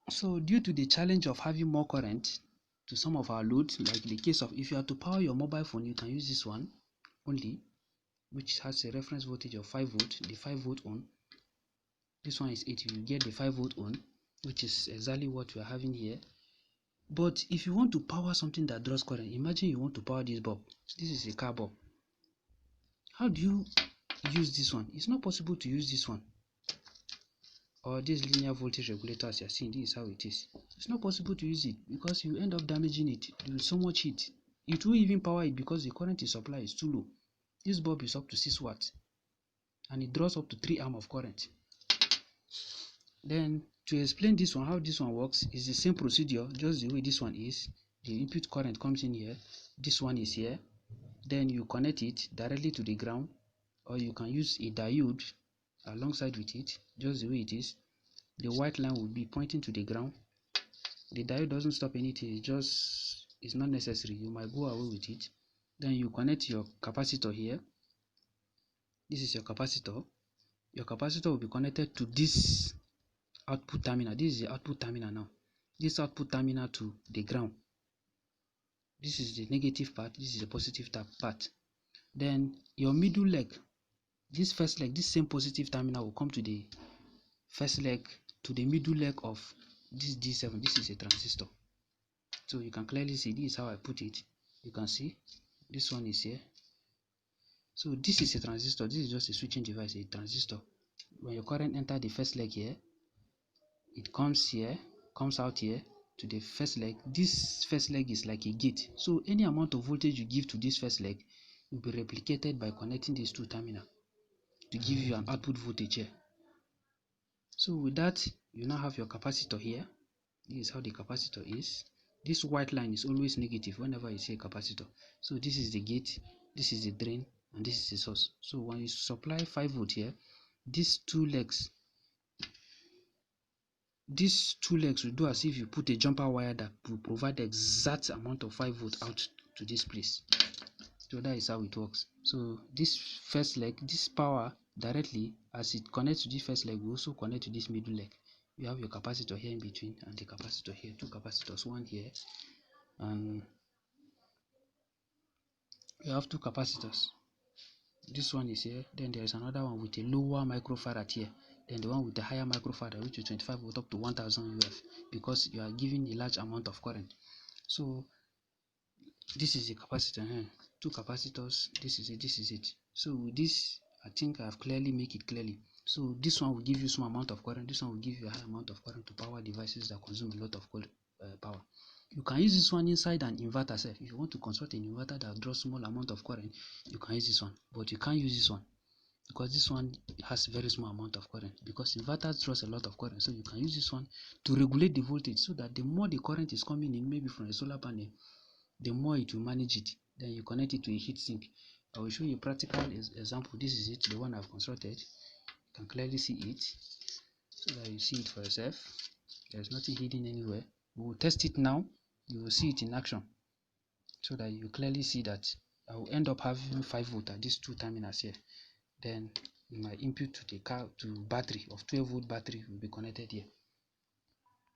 So due to the challenge of having more current to some of our loads, like the case of if you are to power your mobile phone, you can use this one only, which has a reference voltage of 5 volt, the 5 volt on. This one is 8, you get the 5 volt on, which is exactly what we are having here. But if you want to power something that draws current, imagine you want to power this bulb. This is a car bulb. How do you use this one? It's not possible to use this one. Or this linear voltage regulator, as you are seeing, this is how it is. It's not possible to use it because you end up damaging it with so much heat. It will even power it because the current it supply is too low. This bulb is up to 6 watts and it draws up to 3 amp of current. Then to explain this one, how this one works is the same procedure, just the way this one is. The input current comes in here, this one is here, then you connect it directly to the ground, or you can use a diode alongside with it, just the way it is. The white line will be pointing to the ground. The diode doesn't stop anything, it's not necessary, you might go away with it. Then you connect your capacitor here. This is your capacitor. Your capacitor will be connected to this output terminal. This is the output terminal now. This output terminal to the ground. This is the negative part, this is the positive part. Then your middle leg, this first leg, this same positive terminal will come to the first leg, to the middle leg of this D7. This is a transistor. So you can clearly see, this is how I put it. You can see this one is here. So this is a transistor. This is just a switching device, a transistor. When your current enters the first leg here, it comes here, comes out here to the first leg. This first leg is like a gate. So any amount of voltage you give to this first leg will be replicated by connecting these two terminals to give you an output voltage here. So with that, you now have your capacitor here. This is how the capacitor is. This white line is always negative whenever you say capacitor. So this is the gate, this is the drain, and this is the source. So when you supply 5 volt here, these two legs will do as if you put a jumper wire that will provide the exact amount of 5 volt out to this place. So that is how it works. So this first leg, this power directly, as it connects to this first leg, will also connect to this middle leg. You have your capacitor here in between and the capacitor here, two capacitors, one here, and you have two capacitors. This one is here, then there is another one with a lower microfarad here, then the one with the higher microfarad, which is 25 volt up to 1000 UF, because you are giving a large amount of current. So this is the capacitor here, two capacitors, this is it, this is it. So with this, I think I have clearly make it clearly. So this one will give you some amount of current, this one will give you a high amount of current to power devices that consume a lot of power. You can use this one inside an inverter. If you want to construct an inverter that draws small amount of current, you can use this one, but you can't use this one because this one has very small amount of current, because inverters draws a lot of current. So you can use this one to regulate the voltage, so that the more the current is coming in, maybe from a solar panel, the more it will manage it. Then you connect it to a heat sink. I will show you a practical example. This is it, the one I've constructed. You can clearly see it, so that you see it for yourself. There's nothing hidden anywhere. We will test it now. You will see it in action, so that you clearly see that I will end up having 5 volt at these two terminals here. Then my input to the car to battery of 12 volt battery will be connected here.